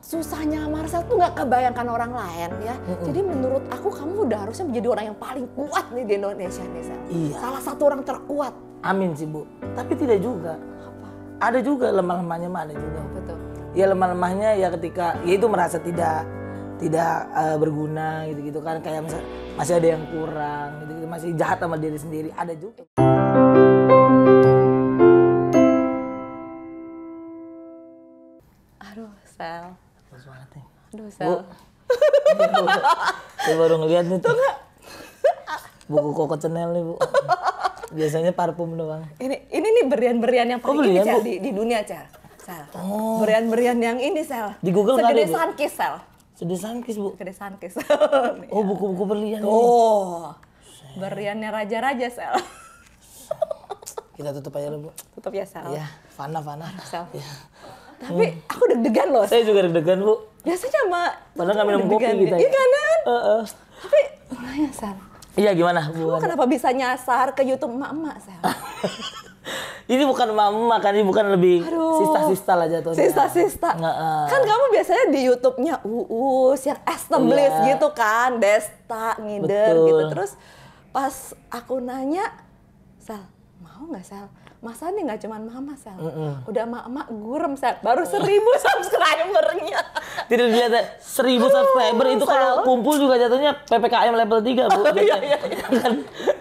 susahnya Marcel tuh nggak kebayangkan orang lain ya. Jadi menurut aku kamu udah harusnya menjadi orang yang paling kuat nih di Indonesia nih Sel. Iya. Salah satu orang terkuat. Amin sih Bu. Tapi tidak juga. Apa? Ada juga lemah-lemahnya ada juga. Betul. Ya lemah-lemahnya ya ketika ya itu merasa tidak berguna gitu-gitu kan, kayak masih ada yang kurang gitu-gitu, masih jahat sama diri sendiri, ada juga. Aduh Sel. Bagus banget nih. Aduh Bu, Sel. saya baru ngeliat nih tuh. Buku Coco Chanel nih Bu. Biasanya parfum doang. Ini nih berlian-berlian yang paling ini berlian, Sel Bu? di dunia Sel. Berlian-berlian yang ini Sel. Di Google nggak ada, segede Bu? Sunkist Sel. Sedih sangkis Bu. Segede Sunkist. Oh buku-buku berlian. Oh. Berliannya raja-raja Sel. Kita tutup aja lah Bu. Tutup ya Sel. Iya, Fana. Sel. Ya. Tapi aku deg-degan loh. Saya juga deg-degan Bu. Biasanya sama Padahal nggak minum kopi kita ya. Iya kan? Tapi nanya Sel. Iya gimana Bu? Kamu kenapa bisa nyasar ke YouTube emak-emak Sel? Ini bukan mama kan, ini bukan lebih Aduh. sista-sista lah jatuhnya. Sista-sista. Kan kamu biasanya di YouTube-nya Uus yang established Iya. gitu kan, Desta, ngider Betul. gitu. Terus pas aku nanya, Sel, mau nggak Sel? Masa nih nggak cuman mama Sel, udah emak-emak gurem Sel, baru 1000 subscribernya. Tidak dilihat 1000 subscriber itu kalau kumpul juga jatuhnya PPKM level 3 Bu. Iya.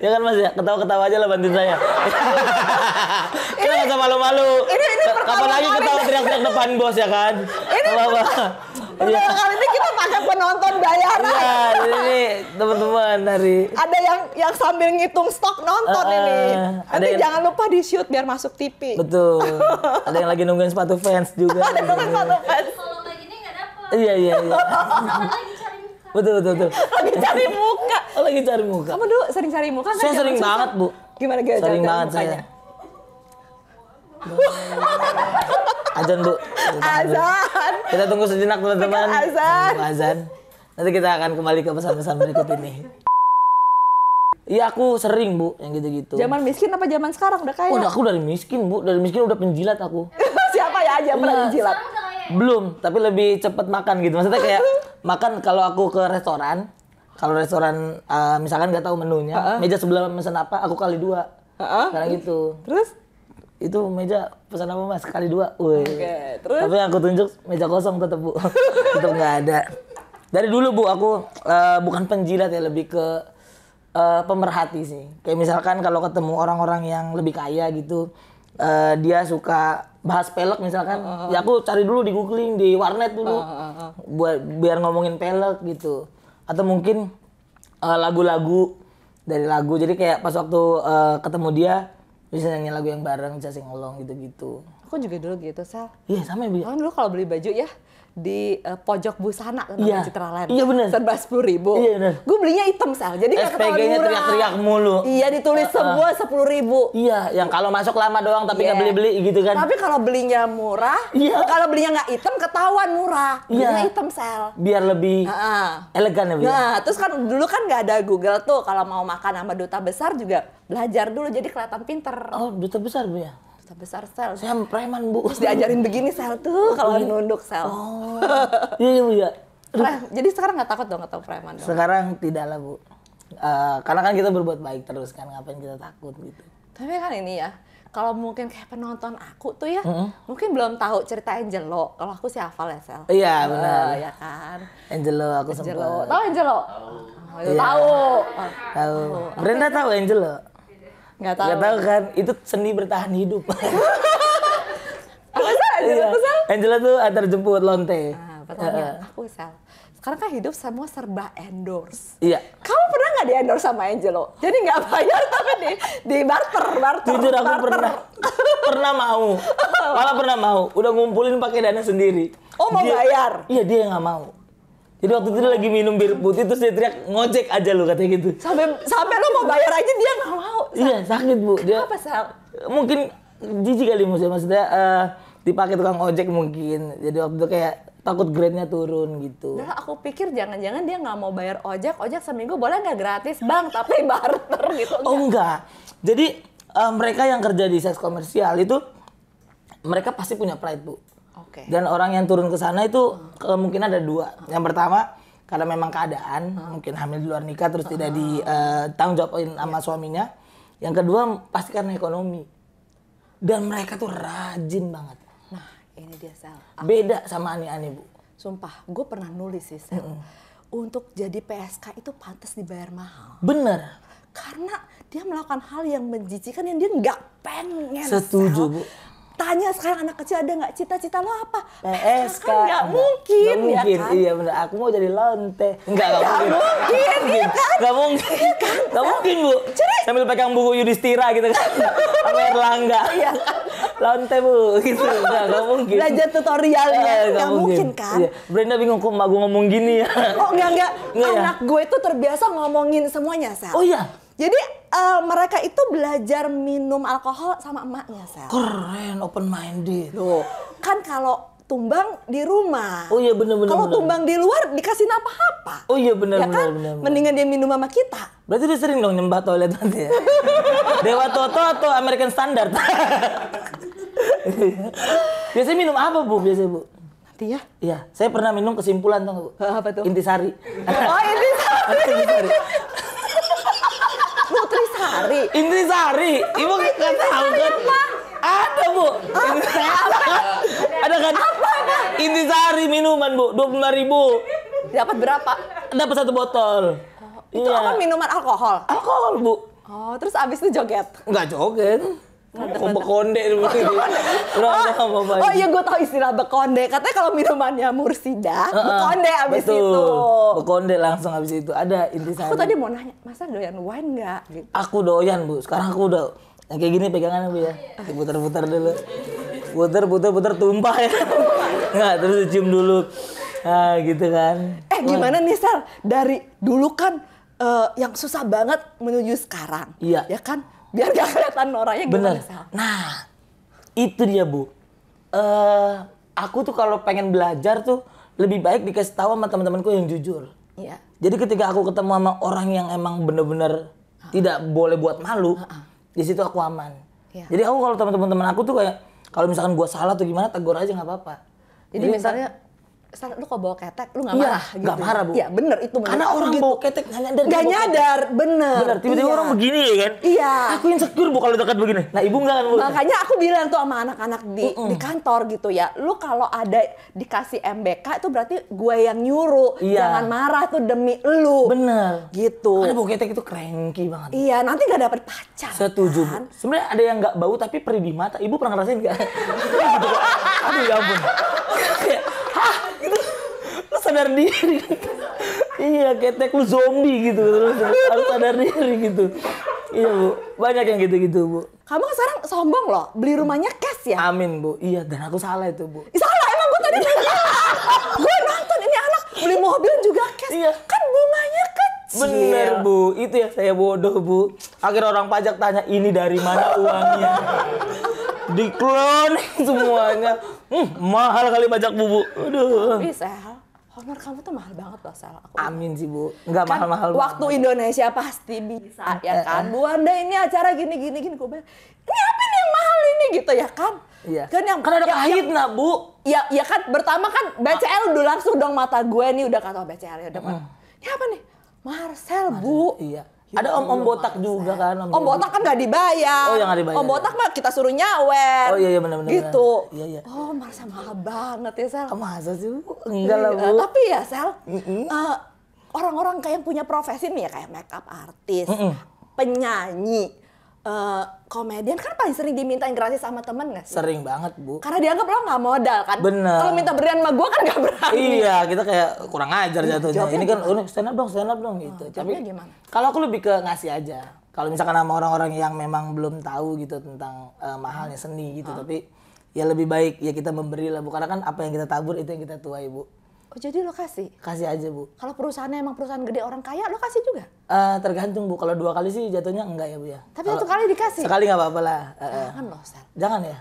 Ya kan Mas ya, ketawa-ketawa aja lah bantuin saya. Kita nggak usah malu-malu. Kapan lagi ketawa teriak-teriak depan bos ya kan? Apa-apa. Pertama kali ini kita pakai penonton bayaran. Iya, ini teman-teman dari Ada yang sambil ngitung stok nonton ini. ada Nanti yang- jangan lupa di shoot biar masuk TV. betul. Ada yang lagi nungguin sepatu fans juga. Ada yang satu fans. Kalau kayak gini nggak dapet. Iya. Kapan lagi cari muka? Betul. Lagi cari muka. Oh, lagi cari muka. Kamu dulu sering cari muka kan? Saya zaman sering susah? banget Bu. Gimana Sering cari banget mukanya? saya. Azan Bu. Azan. Kita tunggu sejenak teman-teman. Dekat azan. Tunggu azan. Nanti kita akan kembali ke pesan-pesan berikut ini. Iya aku sering Bu yang gitu-gitu. Zaman miskin apa zaman sekarang udah kaya? Oh, aku dari miskin Bu, dari miskin udah penjilat aku. Siapa ya aja pernah jilat? Sekarang udah kayak Belum, tapi lebih cepet makan gitu. Maksudnya kayak makan kalau aku ke restoran, kalau restoran misalkan nggak tahu menunya, meja sebelah pesan apa, aku kali 2. Karena gitu. Terus? Itu meja pesan apa Mas? Kali 2. Wih. Oke, terus? Tapi yang aku tunjuk meja kosong tetap Bu. Tetap nggak ada. Dari dulu Bu aku bukan penjilat ya, lebih ke pemerhati sih. Kayak misalkan kalau ketemu orang-orang yang lebih kaya gitu, dia suka bahas pelek misalkan, ya aku cari dulu di googling, di warnet dulu, buat biar ngomongin pelek gitu. Atau mungkin lagu-lagu dari lagu. Jadi kayak pas waktu ketemu dia bisa nyanyi lagu yang bareng, bisa sing-along gitu-gitu. Aku juga dulu gitu, Sal. Iya sama ya Bu. Kan dulu kalau beli baju ya di pojok busana kan Iya. Citraland. Iya, bener. Serba 10.000. Iya, bener. Gue belinya hitam Sal. Jadi nggak ketahuan SPG-nya murah. teriak-teriak mulu. Iya ditulis semua 10.000. Iya, yang kalau masuk lama doang tapi nggak Iya. beli-beli gitu kan. Tapi kalau belinya murah, Iya. kalau belinya nggak hitam ketahuan murah. Belinya Iya. hitam Sal. Biar lebih elegan ya Bu. ya? Nah, terus kan dulu kan nggak ada Google tuh. Kalau mau makan sama duta besar juga belajar dulu jadi kelihatan pinter. Oh, duta besar Bu ya. Duta besar Sel. Saya preman Bu. Terus diajarin begini Sel tuh kalau nunduk Sel. Oh. Iya Bu ya. Jadi sekarang nggak takut dong ketemu preman dong. Sekarang tidak lah Bu. Karena kan kita berbuat baik terus kan, ngapain kita takut gitu. Tapi kan ini ya, kalau mungkin kayak penonton aku tuh ya, mungkin belum tahu cerita Angelo. Kalau aku sih hafal ya Sel. Iya benar. Ya kan. Angelo aku Angelo, sempat. tahu Angelo? Oh, itu Iya. tahu. Tahu. Brenda tahu Angelo? Nggak tahu. Nggak tahu kan? Itu seni bertahan hidup. Apa sih Angelo Iya. tuh Sel? Angelo tuh antar jemput lonte. Nah, pertanyaan aku Sel. Sekarang kan hidup semua serba endorse. Iya. Kamu pernah nggak di endorse sama Angelo? Jadi nggak bayar tapi di barter. Jujur aku pernah mau. Malah pernah mau. Udah ngumpulin pakai dana sendiri. Oh, mau bayar? Iya, dia yang nggak mau. Jadi waktu itu dia lagi minum bir putih terus dia teriak, ngojek aja lu katanya gitu. Sampai lo mau bayar aja dia nggak mau. Sel. Iya, sakit Bu. Dia Apa Sel? mungkin jijik kali maksudnya dipakai tukang ojek mungkin. Jadi waktu itu kayak takut grade-nya turun gitu. Nah, aku pikir jangan-jangan dia nggak mau bayar ojek seminggu boleh nggak gratis bang, tapi barter gitu. Oh enggak. Jadi mereka yang kerja di seks komersial itu mereka pasti punya pride Bu. Oke. Dan orang yang turun ke sana itu kemungkinan ada dua. Yang pertama karena memang keadaan, mungkin hamil di luar nikah terus tidak ditanggung jawabin sama suaminya. Yang kedua pasti karena ekonomi. Dan mereka tuh rajin banget. Nah, ini dia Sel. Beda sama ani-ani, Bu. Sumpah, gue pernah nulis sih Sel. Untuk jadi PSK itu pantas dibayar mahal. Bener. Karena dia melakukan hal yang menjijikan yang dia nggak pengen. Setuju, Sel. Bu. Tanya sekarang anak kecil ada nggak cita-cita lo apa? PSK Kan nggak mungkin, Nggak mungkin, ya kan? iya bener. Aku mau jadi lonte. Nggak mungkin. iya kan? Nggak mungkin. Nggak mungkin, Bu. Sambil pegang buku Yudhistira gitu kan. Sama Erlangga. Iya. Lonte, Bu. Gitu. Nggak mungkin. Belajar tutorialnya, nggak mungkin kan? Iya. Brenda bingung kok emak gue ngomong gini ya. Oh enggak. Nggak ya? Anak gue itu terbiasa ngomongin semuanya, Sel. Oh iya? Jadi mereka itu belajar minum alkohol sama emaknya, Sel. Keren, open minded. Loh, kan kalau tumbang di rumah. Oh iya bener. Kalau tumbang di luar dikasih apa-apa. Oh iya bener, Ya kan? bener. Mendingan dia minum sama kita. Berarti dia sering dong nyembah toilet nanti ya? Dewa Toto atau American Standard? Biasanya minum apa, Bu? Biasanya, Bu? Nanti ya. Iya, saya pernah minum kesimpulan tuh, Bu. Apa tuh? Intisari. Oh, Intisari. Intisari. Nutrisari. Intisari. Ibu nggak tahu kan? Ada, Bu. Ada kan? Intisari minuman, Bu. 25.000. Dapat berapa? Dapat 1 botol. Itu apa minuman alkohol? Alkohol, Bu. Oh, terus abis itu joget. Enggak joget. Kok bekonde Oh iya, gue tahu istilah bekonde. Katanya kalau minumannya Mursida, bekonde abis betul. itu. Bekonde langsung abis itu. Ada intisari. Aku tadi mau nanya, masa doyan wine nggak? Gitu. Aku doyan, Bu. Sekarang aku udah yang kayak gini pegangannya, Bu ya. Diputar-putar dulu. Putar tumpah ya. Nggak, terus cium dulu. Nah, gitu kan. Gimana nih, Sel? Dari dulu kan yang susah banget menuju sekarang. Iya. Ya kan? Biar gak kelihatan orangnya Bener. gimana, Sel? Nah, itu dia, Bu. Aku tuh kalau pengen belajar tuh lebih baik dikasih tahu sama teman-temanku yang jujur. Iya. Jadi ketika aku ketemu sama orang yang emang bener-bener tidak boleh buat malu, di situ aku aman. Iya. Jadi aku kalau teman-teman aku tuh kayak kalau misalkan gua salah tuh gimana tegur aja nggak apa-apa. Jadi misalnya, Sel, lu kok bawa ketek, lu nggak Iya, marah gitu? nggak marah, Bu. Iya, bener itu. Karena orang gitu. bawa ketek nggak nyadar. Gak nyadar, bener. Bener, tiba-tiba Iya. orang begini ya kan? Iya. Aku insecure, Bu, kalau dekat begini. Nah, ibu nggak kan, Bu? Makanya aku bilang tuh sama anak-anak di kantor gitu ya, lu kalau ada dikasih MBK itu berarti gue yang nyuruh. Iya. Jangan marah tuh demi lu. Bener. Gitu. Karena bawa ketek itu cranky banget. Iya, nanti gak dapet pacar. Setuju, kan? Bu. Sebenarnya ada yang nggak bau tapi perih di mata. Ibu pernah ngerasain nggak? Gitu. Aduh ya ampun. Kayak, hah, gitu. Lu sadar diri. Iya, ketek lu zombie gitu. Terus harus sadar diri gitu. Iya, Bu. Banyak yang gitu-gitu, Bu. Kamu kan sekarang sombong loh, beli rumahnya cash ya? Amin, Bu. Iya, dan aku salah itu, Bu. Ih, salah, emang gue tadi gue nonton ini anak beli mobil juga cash. Iya. Kan bunganya kecil. Bener, Bu. Itu ya saya bodoh, Bu. Akhirnya orang pajak tanya, ini dari mana uangnya? Diklon semuanya. Mahal kali pajak, Bu. Aduh. Tapi Sel, honor kamu tuh mahal banget loh, Sel. Aku Amin sih, Bu. Enggak kan mahal-mahal waktu banget. Indonesia pasti bisa ya kan. Bu Anda ini acara gini gue bilang, ini apa nih yang mahal ini gitu ya kan? Iya. Kan yang Kan ada kahit, nak, Bu. Ya kan pertama kan BCL udah langsung dong mata gue nih udah kata BCL ya udah. Ini apa nih? Marcel, Bu. Iya. Ya Ada om-om Allah, botak juga kan. Om botak kan nggak dibayar. Oh, yang nggak dibayar. Om botak mah kita suruh nyawer. Oh, iya, benar-benar. Gitu. Iya. Oh, Marcel mahal banget ya, Sel. Kamu masa sih, Bu? Enggak lah, Bu. Tapi ya, Sel, orang-orang kayak yang punya profesi nih ya, kayak makeup artis, penyanyi, komedian kan paling sering dimintain gratis sama temen nggak sih? Sering banget, Bu. Karena dianggap lo nggak modal kan? Bener. Kalau minta berian sama gue kan nggak berani. Iya, kita kayak kurang ajar jatuhnya. Jawabnya Ini kan stand up dong gitu. jawabnya gimana? Kalau aku lebih ke ngasih aja. Kalau misalkan sama orang-orang yang memang belum tahu gitu tentang mahalnya seni gitu, tapi ya lebih baik ya kita memberi lah, Bu. Karena kan apa yang kita tabur itu yang kita tuai, Bu. Oh, jadi lo kasih? Kasih aja, Bu. Kalau perusahaannya emang perusahaan gede orang kaya, lo kasih juga? Tergantung, Bu. Kalau 2 kali sih jatuhnya enggak ya, Bu ya. Tapi satu kali dikasih? Sekali nggak apa-apa lah. Jangan loh, Sel. Jangan ya.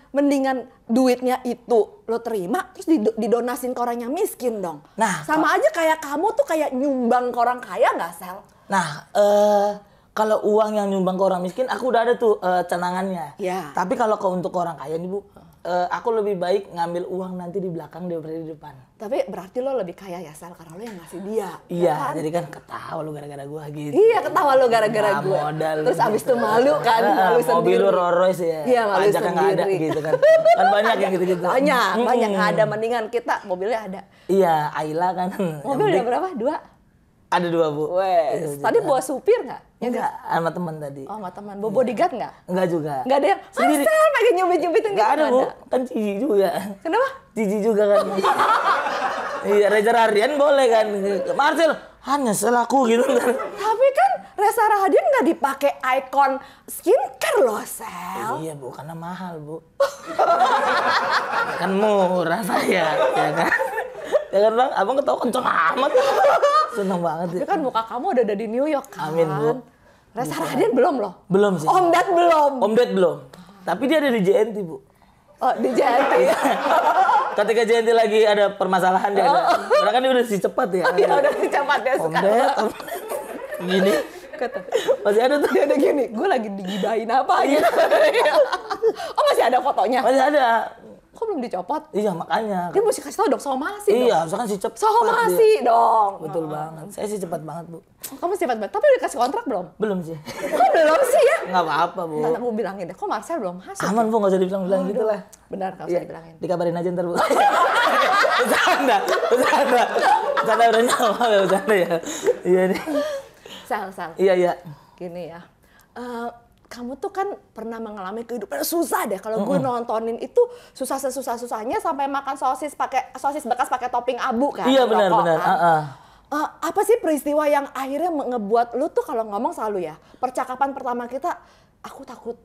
Mendingan duitnya itu lo terima terus didonasin ke orang yang miskin dong. Nah, sama aja kayak kamu tuh kayak nyumbang ke orang kaya nggak, Sel? Nah, kalau uang yang nyumbang ke orang miskin, aku udah ada tuh cenangannya. Iya. Tapi kalau untuk orang kaya nih, Bu, aku lebih baik ngambil uang nanti di belakang daripada di depan. Tapi berarti lo lebih kaya ya Sel, karena lo yang ngasih dia. Iya, kan? jadi kan ketawa lu gara-gara gua gitu. Iya, ketawa lo gara-gara Nggak gue. modal Terus gitu. abis itu malu kan, malu sendiri. Mobil lu Rolls Royce ya. Iya, malu pajaknya nggak ada sendiri. gitu kan. Kan banyak yang gitu-gitu. Banyak nggak ada, mendingan kita mobilnya ada. Iya, Ayla kan. Mobil udah berapa? 2? Ada 2 Bu. Wes, tadi bawa supir nggak? Ya Enggak, sama teman tadi. Oh, sama teman. Bawa bodyguard nggak? Enggak juga. Nggak ada yang, Sendiri. Sel, pengen nyubit-nyubitin. Enggak ada Bu, kan Cici juga. Kenapa? Cici juga kan. Iya, Reza Radian boleh kan. Marcel, hanya selaku gitu kan. Tapi kan Reza Radian nggak dipakai ikon skincare loh, Sel. Iya Bu, karena mahal Bu. Kan murah saya, ya kan. Ya kan Bang, abang ketawa kenceng amat. Seneng banget Tapi ya. kan muka kamu udah ada di New York kan. Amin, Bu. Reza Radian belum loh. Belum sih. Om Ded belum. Om Ded belum. Tapi dia ada di JNT Bu. Oh, di JNT. Ketika JNT lagi ada permasalahan dia ada. Karena kan dia udah si cepat ya. Dia udah cepat ya Om sekarang. Ded, gini. Kata, Masih ada tuh. dia ada gini, gue lagi digibahin apa gitu. Oh, masih ada fotonya? Masih ada. Kok belum dicopot? Iya makanya. Dia mesti kasih tau dong, somasi dong. Iya, harusnya kan si cepat. Somasi dia. dong. Betul banget. Saya sih cepat banget Bu. Oh, kamu sifat banget. Tapi udah dikasih kontrak belum? Belum sih. Kok belum sih ya? Nggak apa-apa Bu. Nggak mau bilangin deh, kok Marcel belum masuk? Aman Bu, nggak usah dibilang-bilang gitu lah. Benar, nggak usah dibilangin. Dikabarin aja ntar Bu. Bercanda. Bercanda udah nyawa ya, bercanda ya. Iya nih. Sal. Iya. Gini ya. Kamu tuh kan pernah mengalami kehidupan susah deh. Kalau gue nontonin itu susah sesusah-susahnya sampai makan sosis bekas pakai topping abu kan. Iya di rokok, benar. kan. Apa sih peristiwa yang akhirnya ngebuat lu tuh kalau ngomong selalu ya, percakapan pertama kita, aku takut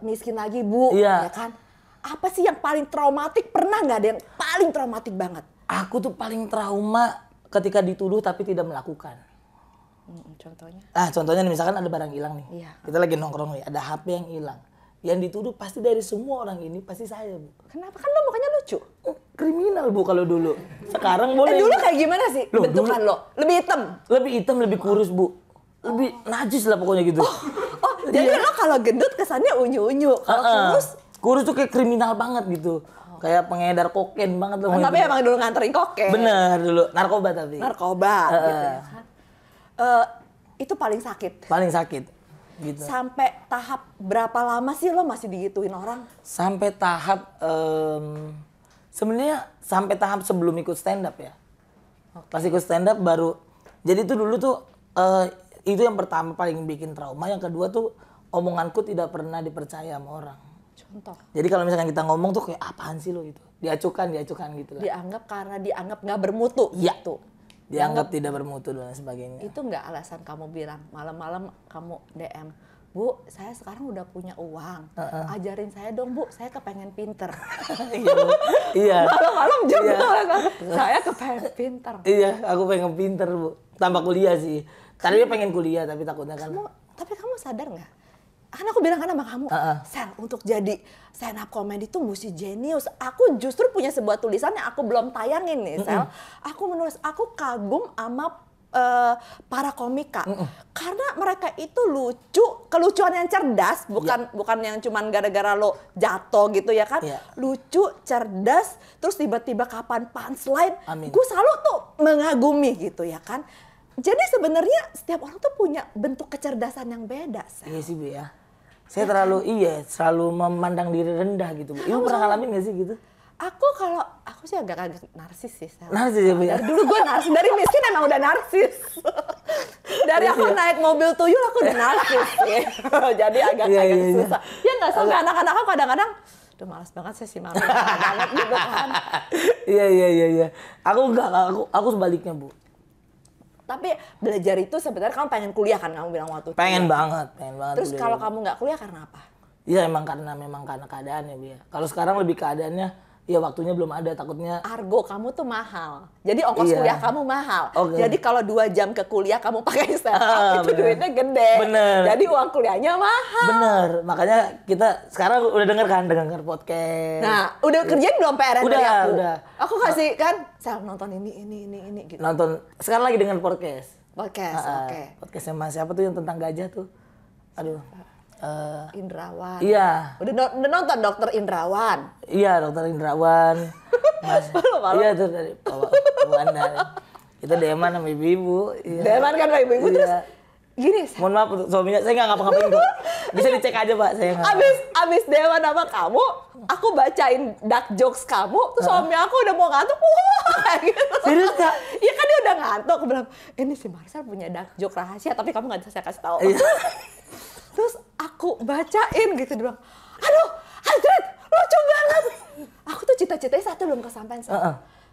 miskin lagi Bu, Iya. ya kan? Apa sih yang paling traumatik? Pernah nggak ada yang paling traumatik banget? Aku tuh paling trauma ketika dituduh tapi tidak melakukan. Contohnya? Contohnya nih, misalkan ada barang hilang nih. Iya. Kita lagi nongkrong nih, ada HP yang hilang. Yang dituduh pasti dari semua orang ini pasti saya Bu. Kenapa? Kan lo mukanya lucu. Kriminal Bu kalau dulu. Sekarang boleh. Dulu kayak gimana sih Loh, bentukan lo? Lebih hitam? Lebih hitam, lebih kurus Bu. Lebih najis lah pokoknya gitu. Oh, jadi lo kalau gendut kesannya unyu-unyu. Kalau kurus, Kurus tuh kayak kriminal banget gitu. Kayak pengedar kokain banget loh. tapi emang dulu nganterin kokain. Bener dulu, narkoba tapi. Narkoba gitu ya kan. Itu paling sakit. Paling sakit gitu. Sampai tahap berapa lama sih lo masih digituin orang? Sampai tahap sebenarnya sampai tahap sebelum ikut stand up ya. Pas ikut stand up baru. Jadi itu dulu tuh itu yang pertama paling bikin trauma. Yang kedua tuh omonganku tidak pernah dipercaya sama orang. Contoh. Jadi kalau misalkan kita ngomong tuh kayak apaan sih lo gitu. Diacukan gitu lah. Dianggap karena dianggap nggak bermutu. Iya. Gitu. Dianggap tidak bermutu dan sebagainya. Itu nggak alasan kamu bilang malam-malam kamu DM, Bu, saya sekarang udah punya uang, ajarin saya dong Bu, saya kepengen pinter. Iya. Malam-malam juga saya kepengen pinter. Iya, aku pengen pinter Bu. Tambah kuliah sih. Tadinya pengen kuliah tapi takutnya kan. Tapi kamu sadar nggak? Kan aku bilang kan sama kamu, Sel, untuk jadi stand up comedy itu mesti jenius. Aku justru punya sebuah tulisan yang aku belum tayangin nih, Sel. Aku menulis, aku kagum sama para komika. Karena mereka itu lucu, kelucuan yang cerdas, bukan yang cuman gara-gara lo jatuh gitu ya kan. Iya. Lucu, cerdas, terus tiba-tiba kapan punchline. Amin. Gue selalu tuh mengagumi gitu ya kan. Jadi sebenarnya setiap orang tuh punya bentuk kecerdasan yang beda, Sel. Iya sih Bu ya. Saya selalu memandang diri rendah gitu Bu. Ibu pernah ngalamin gak sih gitu? Aku sih agak narsis sih. Sel. Narsis ya Bu ya? Dari dulu gue narsis, dari miskin emang udah narsis. Dari aku naik mobil tuyul aku udah narsis. Jadi agak susah. Ya nggak sampai anak-anak aku kadang-kadang, duh malas banget sih si Mami. Banget gitu kan. Iya. Aku sebaliknya Bu. Tapi belajar itu sebenarnya kamu pengen kuliah kan, kamu bilang waktu itu. Pengen banget. Terus kalau kamu nggak kuliah karena apa? Iya memang karena keadaannya Bu ya. Kalau sekarang lebih keadaannya, ya waktunya belum ada takutnya. Argo kamu tuh mahal. Jadi ongkos kuliah kamu mahal. Okay. Jadi kalau 2 jam ke kuliah kamu pakai stand up itu duitnya gede. Bener. Jadi uang kuliahnya mahal. Bener. Makanya kita sekarang udah dengar podcast. Nah, udah kerjain belum PR dari aku? Udah. Aku kasih kan, Sel nonton ini gitu. Nonton. Sekarang lagi dengar podcast. Podcast, oke. Podcastnya Mas siapa tuh yang tentang gajah tuh? Aduh. Indrawan. Iya. Udah nonton Dokter Indrawan? Iya, Dokter Indrawan. Mas, Malu. iya tuh dari Bu Anda. Kita DM-an sama ibu-ibu. Iya. DM-an kan sama ibu-ibu terus Iya. gini. Mohon maaf untuk suaminya, saya nggak ngapa-ngapain kok. Bisa dicek aja Pak, saya nggak. Abis DM-an sama kamu, aku bacain dark jokes kamu, terus suami aku udah mau ngantuk, wah kayak gitu. Serius Kak? Iya kan dia udah ngantuk, aku bilang, ini si Marcel punya dark joke rahasia, tapi kamu nggak bisa saya kasih tahu. Iya. Terus aku bacain gitu, dia bilang, aduh Astrid, lucu banget. Aku tuh cita-citanya satu belum kesampaian.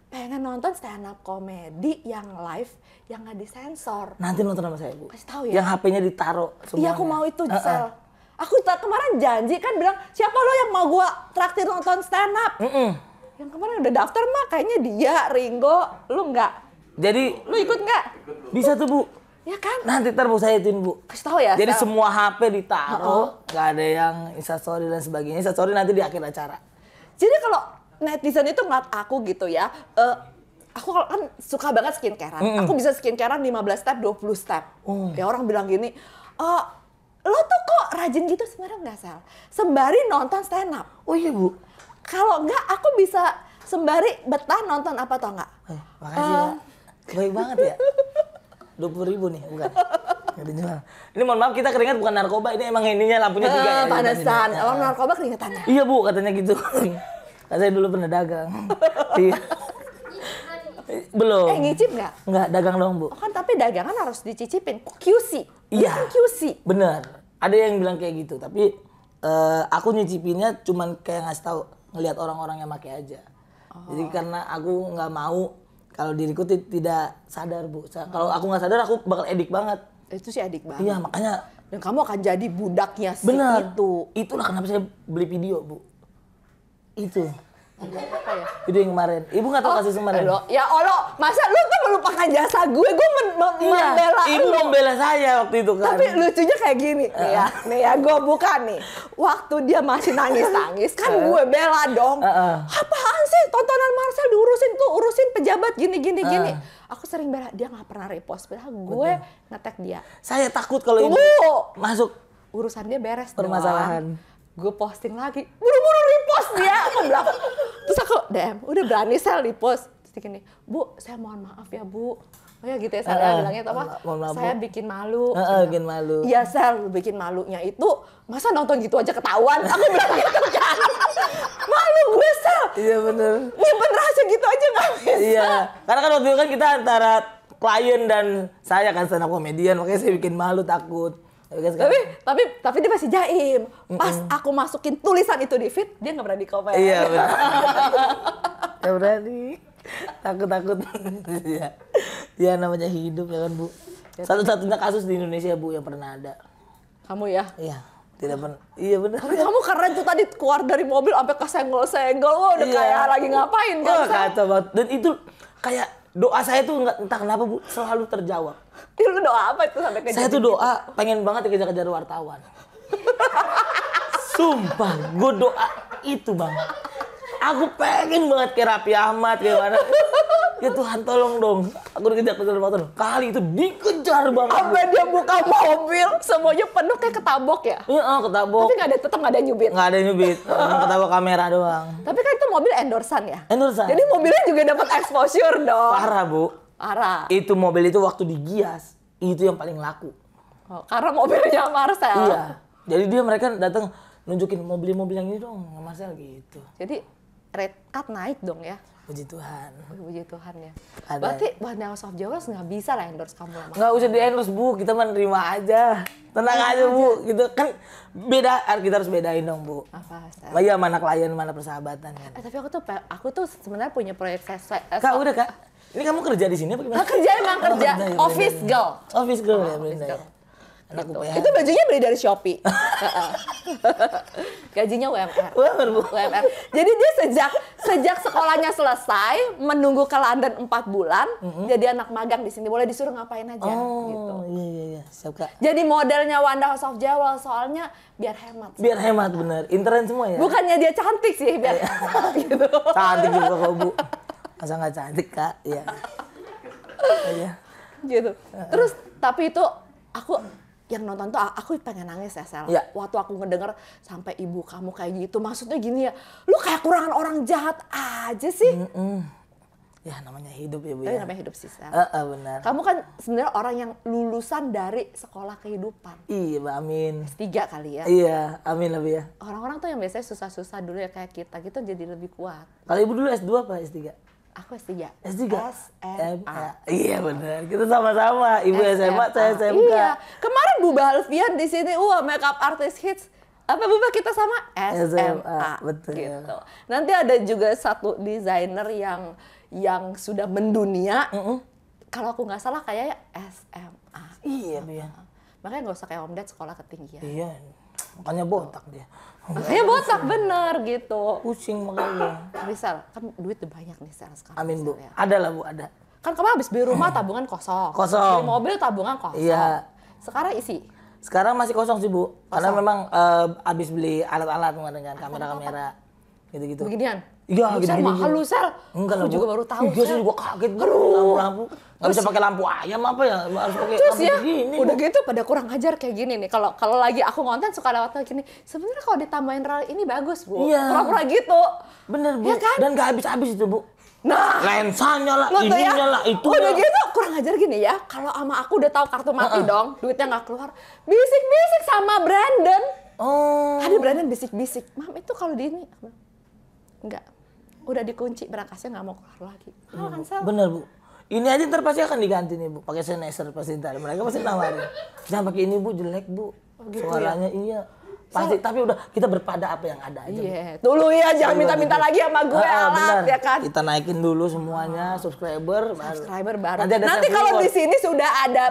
Pengen nonton stand up comedy yang live, yang nggak disensor. Nanti nonton sama saya Bu. Kasih tahu ya. Yang HP-nya ditaruh semuanya. Iya aku mau itu Gisel. Aku kemarin janji kan bilang, siapa lo yang mau gua traktir nonton stand up? Yang kemarin udah daftar mah kayaknya dia, Ringo, lu nggak? Jadi Lu ikut nggak? bisa tuh Bu. Ya kan? Nanti ntar Bu saya ituin Bu. Kasih tahu ya. Jadi Sel. semua HP ditaruh, nggak ada yang instastory dan sebagainya. Instastory nanti di akhir acara. Jadi kalau netizen itu ngeliat aku gitu ya, aku kan suka banget skincarean. Aku bisa skincarean 15 step, 20 step. Ya orang bilang gini, lo tuh kok rajin gitu sebenarnya nggak Sel? Sembari nonton stand up. Oh iya Bu. Kalau nggak aku bisa sembari betah nonton apa tau nggak? Makasih ya. Baik banget ya. 20.000 nih, bukan? Nggak dijual. Ini mohon maaf kita keringat bukan narkoba, ini emang ininya lampunya 3 ya. Panasan, kalau narkoba keringetannya. Iya Bu, katanya gitu. Saya dulu pernah dagang. Iya. Belum. Ngicip nggak? Nggak, dagang dong Bu. Oh kan tapi dagangan harus dicicipin. QC. Iya. Kan QC. Bener. Ada yang bilang kayak gitu, tapi aku nyicipinnya cuman kayak ngasih tahu, ngelihat orang-orang yang pakai aja. Jadi karena aku nggak mau kalau diriku tidak sadar Bu. Kalau aku nggak sadar aku bakal edik banget. Itu sih adik banget. Iya makanya. Dan kamu akan jadi budaknya si Bener. itu. Itulah kenapa saya beli video Bu. Itu. Apa ya? Video yang kemarin. Ibu nggak tahu kasus kemarin? Ya Allah, masa lu tuh melupakan jasa gue Iya, membela ibu lu. membela saya waktu itu kan. Tapi lucunya kayak gini, nih ya gue buka nih. Waktu dia masih nangis-nangis, kan gue bela dong. Apaan sih tontonan Marcel diurusin tuh, urusin pejabat gini. Aku sering bela, dia nggak pernah repost. Padahal gue nge-tag dia. Saya takut kalau ini masuk Urusan dia beres permasalahan. Gue posting lagi, buru-buru repost dia. Aku bilang, terus aku DM, udah berani Sel repost. Terus dia gini, Bu, saya mohon maaf ya Bu. Oh ya gitu ya saya bilangnya apa? Saya bikin malu. Bikin malu. Iya Sel, bikin malunya itu masa nonton gitu aja ketahuan? Aku bilang gitu kan. Malu gue Sel. Iya bener. Nyimpen rahasia gitu aja nggak bisa. Iya, karena kan waktu itu kan kita antara klien dan saya kan stand up comedian, makanya saya bikin malu takut. Tapi dia masih jaim. Pas aku masukin tulisan itu di feed, dia nggak berani komen. Iya benar. Nggak berani. Takut. Iya. Ya namanya hidup ya kan Bu. Satu-satunya kasus di Indonesia Bu yang pernah ada. Kamu ya? Iya. Tidak pernah. Iya benar. Tapi kamu keren tuh tadi keluar dari mobil sampai kesenggol-senggol. Wah, udah kayak lagi ngapain kan? Wah, kacau banget. Dan itu kayak doa saya tuh entah kenapa Bu selalu terjawab. Lu doa apa itu sampai Saya tuh doa pengen banget dikejar-kejar wartawan. Sumpah, gue doa itu Bang. Aku pengen banget kayak Raffi Ahmad kayak mana. Ya Tuhan tolong dong, aku dikejar-kejar wartawan. Kali itu dikejar banget. Sampai dia buka mobil, semuanya penuh kayak ketabok ya? Iya, ketabok. Tapi tetap nggak ada nyubit. Nggak ada nyubit, ketabok kamera doang. Tapi kan itu mobil endorsan ya? Endorsan. Jadi mobilnya juga dapat exposure dong. Parah Bu. Parah. Itu mobil itu waktu digias, itu yang paling laku. Oh, karena mobilnya Marcel. Iya. Jadi mereka datang nunjukin mobil-mobil yang ini dong, Marcel gitu. Jadi red card naik dong ya? Puji Tuhan. Puji Tuhan ya. Ada. Berarti One House of Jewels nggak bisa lah endorse kamu lama. Nggak usah di-endorse Bu, kita mah nerima aja. Tenang aja Bu, gitu kan beda, kita harus bedain dong Bu. Apa? Iya, mana klien, mana persahabatan kan. Tapi aku tuh sebenarnya punya proyek Kak, udah Kak. Ini kamu kerja di sini apa gimana? Kerja emang kerja. Iya, Office girl. Office girl ya, Office Brenda. girl. Anakku PH. Itu bajunya beli dari Shopee. Gajinya UMR. UMR, Bu. UMR. Jadi dia sejak sekolahnya selesai, menunggu ke London 4 bulan, jadi anak magang di sini. Boleh disuruh ngapain aja gitu. Oh, iya. Siap Kak. Jadi modelnya Wanda House of Jewels, soalnya biar hemat. Biar hemat bener. Intern semua ya? Bukannya dia cantik sih, biar hemat gitu. Cantik juga kok Bu. Masa nggak cantik Kak? Iya. Iya. Gitu. Terus tapi itu aku yang nonton tuh aku pengen nangis ya Sel. Iya. Waktu aku ngedenger sampai ibu kamu kayak gitu, maksudnya gini ya, lu kayak kurangan orang jahat aja sih. Ya namanya hidup ya Bu Tapi ya. namanya hidup sih Sel. Benar. Kamu kan sebenarnya orang yang lulusan dari sekolah kehidupan. Iya Bu, amin. S3 kali ya. Iya, amin lah Bu ya. Orang-orang tuh yang biasanya susah-susah dulu ya kayak kita gitu jadi lebih kuat. Kalau Ibu dulu S2 apa S3? Aku S3. S3? SMA. Iya benar. Kita sama-sama. Ibu SMA, saya SMK. Iya. Kemarin Bu Alfian di sini, makeup artist hits. Apa Bu kita sama SMA. Betul. Gitu. Nanti ada juga satu desainer yang sudah mendunia. Kalau aku nggak salah kayaknya SMA. Iya Bu ya. Makanya nggak usah kayak Om Ded sekolah ketinggian. Iya. Makanya botak dia. Makanya botak bener gitu. Pusing makanya. Tapi Sel, kan duit udah banyak nih Sel sekarang. Amin Bu. Sel, ya. Ada lah Bu, ada. Kan kemarin habis beli rumah tabungan kosong. Kosong. Beli mobil tabungan kosong. Iya. Sekarang isi. Sekarang masih kosong sih Bu. Karena memang habis beli alat-alat kemarin kan, kamera-kamera gitu-gitu. Beginian. Iya, Sel gini-gini. mahal lu Sel. Enggak Aku lah Bu. juga baru tahu. Iya, saya Sel. juga kaget Bu. Lampu-lampu. Nggak bisa pakai lampu ayam apa ya? Harus pakai Terus lampu ya, begini. udah Bu. gitu pada kurang ajar kayak gini nih. Kalau lagi aku ngonten suka lewat gini. Sebenarnya kalau ditambahin rel ini bagus Bu. Iya. Pura-pura gitu. Bener Bu. Iya kan? Dan nggak habis-habis itu Bu. Nah, Lensanya lah, lo tuh ya, ininya lah, itu udah lah. gitu kurang ajar gini ya. Kalau sama aku udah tahu kartu mati dong, duitnya nggak keluar. Bisik-bisik sama Brandon. Oh. Ada Brandon bisik-bisik. Mam itu kalau di ini, enggak. Udah dikunci berangkasnya nggak mau keluar lagi. Kan Sel? Bener Bu. Ini aja ntar pasti akan diganti nih Bu. Pakai sensor pasti ntar. Mereka pasti nawarin. Jangan pakai ini Bu, jelek Bu. gitu Suaranya iya. Pasti, tapi udah kita berpada apa yang ada aja. Bu. Iya, dulu ya jangan minta-minta lagi sama gue alat bener. ya kan. Kita naikin dulu semuanya subscriber. Subscriber baru. Nanti Nanti kalau di sini sudah ada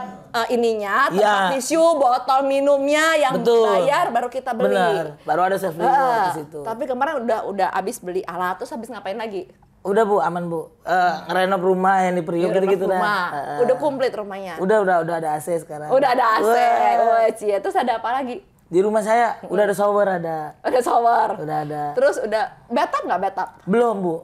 ininya, tempat Iya. tisu, botol minumnya yang Betul. bayar baru kita beli. Bener. Baru ada self reward di situ. Tapi kemarin udah habis beli alat, terus habis ngapain lagi? Udah Bu, aman Bu. Ngerenov rumah yang di Priok gitu-gitu dah. Rumah. Udah komplit rumahnya. Udah ada AC sekarang. Udah ada AC. Wah. Wah, cie. Terus ada apa lagi? Di rumah saya udah ada shower ada. Ada shower. Udah ada. Terus udah bathtub nggak bathtub? Belum Bu.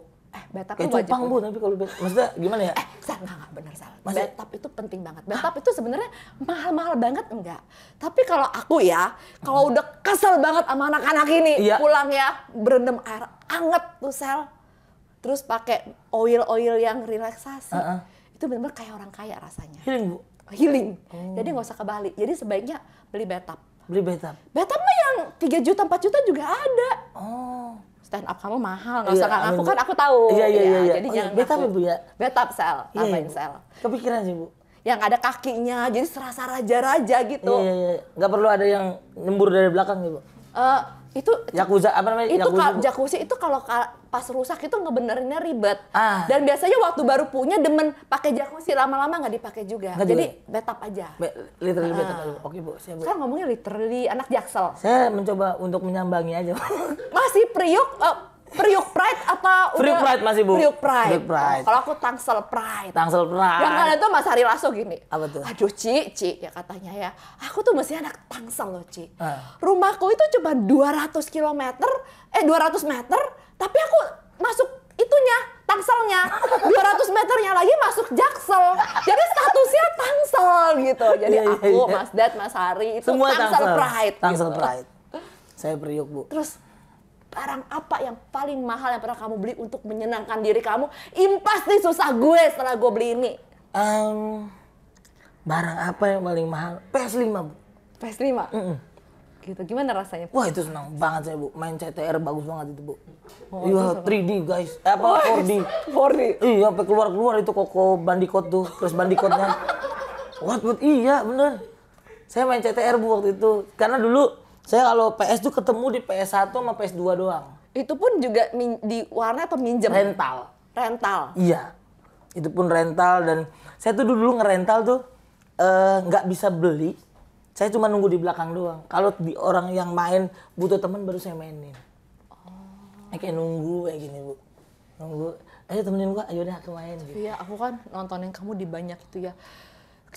Bathtub Kayak tuh wajib. cupang Bu, tapi kalau maksudnya gimana ya? Sal, enggak bener Sal. Masih- Bathtub itu penting banget. Bathtub itu sebenarnya mahal-mahal banget enggak. Tapi kalau aku ya, kalau udah kesel banget sama anak-anak ini, Iya. pulang ya berendam air anget tuh Sal. Terus pakai oil-oil yang relaksasi. Itu benar-benar kayak orang kaya rasanya. Healing Bu. Healing. Jadi nggak usah ke Bali. Jadi sebaiknya beli bathtub. Beli bathtub. Bathtub mah yang 3 juta, 4 juta juga ada. Oh. Stand up kamu mahal, nggak Iya, usah ngaku amin, Bu. kan aku tahu. Iya. Jadi Oh, jangan iya, bathtub ngaku. ya, Bu, ya? Bathtub Sel, Iya, tambahin Bu. Sel. Kepikiran sih Bu. Yang ada kakinya, jadi serasa raja-raja gitu. Iya. Nggak perlu ada yang nyembur dari belakang gitu. Itu Yakuza apa namanya? itu Yakuza, Bu. jacuzzi itu kalau pas rusak itu ngebenerinnya ribet. Ah. Dan biasanya waktu baru punya demen pakai jacuzzi, lama-lama nggak dipakai juga. Nggak Jadi juga? bathtub aja. Literally bathtub aja. Oke Bu, siap Bu. Sekarang ngomongnya literally anak Jaksel. Saya mencoba untuk menyambangi aja. Masih Priuk Pride apa Priuk Pride masih, Bu. Priuk Pride. Priuk Pride. Kalau aku Tangsel Pride. Tangsel Pride. Yang kalian tuh Mas Hari Lasso gini. Apa tuh? Aduh Ci ya katanya ya. Aku tuh mesti anak Tangsel loh Ci. Ah. Rumahku itu cuma 200 kilometer, 200 meter, tapi aku masuk itunya, Tangselnya. 200 meternya lagi masuk Jaksel. Jadi statusnya Tangsel gitu. Jadi Iya, aku, iya. Mas Dad, Mas Hari itu Semua Tangsel Pride. Tangsel gitu. Pride. Saya Priuk Bu. Terus barang apa yang paling mahal yang pernah kamu beli untuk menyenangkan diri kamu? Impas nih susah gue setelah gue beli ini. Barang apa yang paling mahal? PS5 Bu. PS5? Gitu, gimana rasanya? Wah itu senang banget saya Bu. Main CTR bagus banget itu Bu. Oh, Iya 3D guys. Apa 4D. 4D. Iya sampai keluar itu Koko Bandicoot tuh. Terus Bandicootnya. What? Iya bener. Saya main CTR Bu waktu itu. Karena dulu saya kalau PS tuh ketemu di PS1 sama PS2 doang. Itu pun juga di warnet atau minjem? Rental. Rental. Iya. Itu pun rental dan saya tuh dulu ngerental tuh nggak bisa beli. Saya cuma nunggu di belakang doang. Kalau di orang yang main butuh teman baru saya mainin. Kayak nunggu kayak gini Bu. Nunggu. Ayo temenin gua, ayo dah aku main gitu. Iya, aku kan nontonin kamu di banyak itu ya.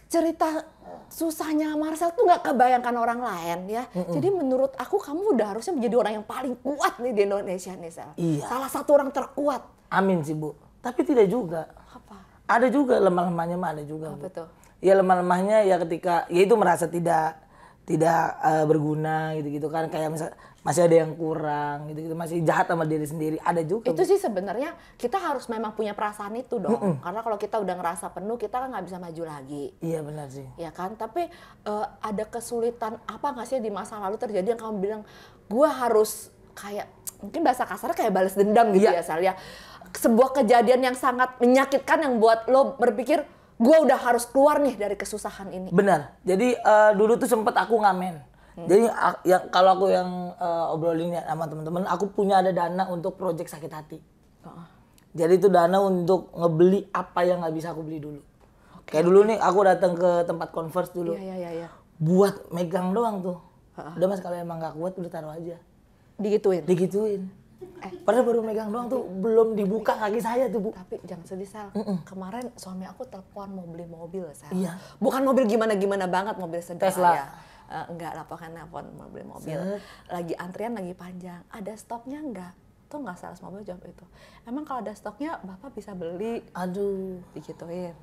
Cerita susahnya Marcel tuh nggak kebayangkan orang lain ya. Jadi menurut aku kamu udah harusnya menjadi orang yang paling kuat nih di Indonesia nih Sel. Iya. Salah satu orang terkuat. Amin sih Bu. Tapi tidak juga. Apa? Ada juga lemah-lemahnya mah ada juga Apa Bu. tuh? Ya lemah-lemahnya ya ketika ya itu merasa tidak tidak berguna gitu-gitu kan, kayak misal masih ada yang kurang gitu-gitu, masih jahat sama diri sendiri, ada juga. Itu sih sebenarnya kita harus memang punya perasaan itu dong. Karena kalau kita udah ngerasa penuh, kita kan nggak bisa maju lagi. Iya benar sih. Ya kan, tapi ada kesulitan apa nggak sih di masa lalu terjadi yang kamu bilang, gue harus kayak, mungkin bahasa kasarnya kayak balas dendam gitu ya Sal ya. Sebuah kejadian yang sangat menyakitkan yang buat lo berpikir, gue udah harus keluar nih dari kesusahan ini. Benar. Jadi dulu tuh sempet aku ngamen. Jadi yang kalau aku yang obrolin ya sama teman-teman, aku punya ada dana untuk proyek sakit hati. Jadi itu dana untuk ngebeli apa yang nggak bisa aku beli dulu. Kayak dulu nih aku datang ke tempat Converse dulu. Iya. Buat megang doang tuh. Udah Mas, kalau emang nggak kuat udah taruh aja. Digituin. Padahal baru megang doang tuh, belum dibuka kaki saya tuh Bu. Tapi jangan sedih Sal. Kemarin suami aku telepon mau beli mobil Sal. Iya. Bukan mobil gimana-gimana banget, mobil sederhana. Tesla. Enggak lah, pokoknya nelfon mau beli mobil. Lagi antrian lagi panjang. Ada stoknya enggak? Tuh nggak sales mobil jawab itu. Emang kalau ada stoknya Bapak bisa beli. Aduh. Digituin.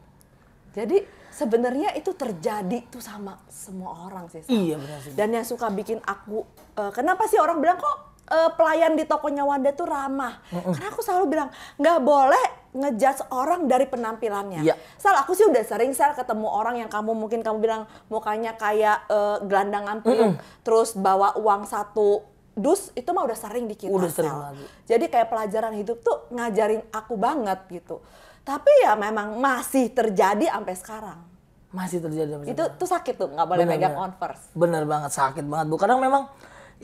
Jadi sebenarnya itu terjadi tuh sama semua orang sih Sal. Iya benar sih. Dan yang suka bikin aku, kenapa sih orang bilang kok pelayan di tokonya Wanda tuh ramah? Karena aku selalu bilang nggak boleh ngejudge orang dari penampilannya. Iya. Sal, aku sih udah sering Sal ketemu orang yang mungkin kamu bilang mukanya kayak gelandangan puyuh, terus bawa uang 1 dus, itu mah udah sering di kita. Udah sering Sal. lagi. Jadi kayak pelajaran hidup tuh ngajarin aku banget gitu. Tapi ya memang masih terjadi sampai sekarang. Masih terjadi sampai Itu tuh sakit tuh, nggak boleh megang Converse. Bener banget, sakit banget Bu. Kadang memang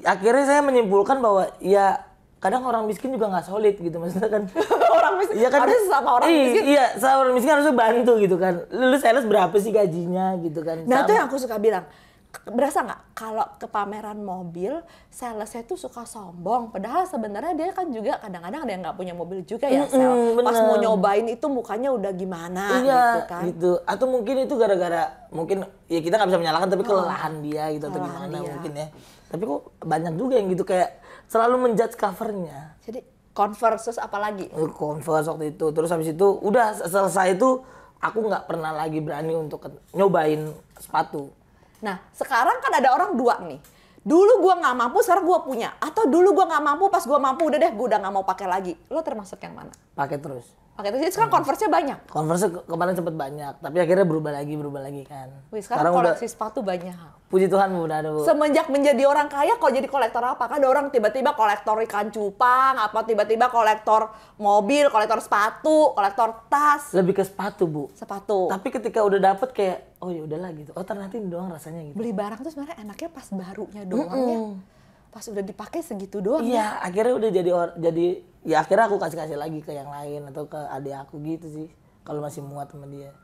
akhirnya saya menyimpulkan bahwa ya kadang orang miskin juga nggak solid gitu, maksudnya kan. Orang miskin, Iya kan, harus sama orang miskin. Iya, sama orang miskin harusnya bantu gitu kan. Lu sales berapa sih gajinya gitu kan. Nah itu Sama. yang aku suka bilang. Berasa nggak kalau ke pameran mobil, salesnya tuh suka sombong. Padahal sebenarnya dia kan juga kadang-kadang ada yang nggak punya mobil juga ya, Sel. Pas mau nyobain itu mukanya udah gimana gitu kan. Gitu. Atau mungkin itu gara-gara, mungkin ya kita nggak bisa menyalahkan, tapi kelelahan dia gitu atau Kelelahan gimana dia. mungkin ya. Tapi kok banyak juga yang gitu kayak selalu menjudge covernya. Jadi Converse terus apa lagi? Converse waktu itu, terus habis itu udah selesai itu aku nggak pernah lagi berani untuk nyobain sepatu. Nah sekarang kan ada orang dua nih. Dulu gua nggak mampu, sekarang gua punya. Atau dulu gua nggak mampu, pas gua mampu udah deh, gua udah nggak mau pakai lagi. Lo termasuk yang mana? Pakai terus. Pakai terus. Jadi sekarang Converse-nya banyak. Converse kemarin sempet banyak, tapi akhirnya berubah lagi kan. Wih, sekarang koleksi sepatu banyak. Puji Tuhan Bu, udah ada Bu. Semenjak menjadi orang kaya kok jadi kolektor apa? Kan ada orang tiba-tiba kolektor ikan cupang, apa tiba-tiba kolektor mobil, kolektor sepatu, kolektor tas. Lebih ke sepatu Bu. Sepatu. Tapi ketika udah dapet kayak, oh ya udahlah gitu. Oh ternyata ini doang rasanya gitu. Beli barang tuh sebenarnya enaknya pas barunya doang ya. Pas udah dipakai segitu doang. Iya, akhirnya udah jadi ya akhirnya aku kasih lagi ke yang lain atau ke adik aku gitu sih. Kalau masih muat sama dia.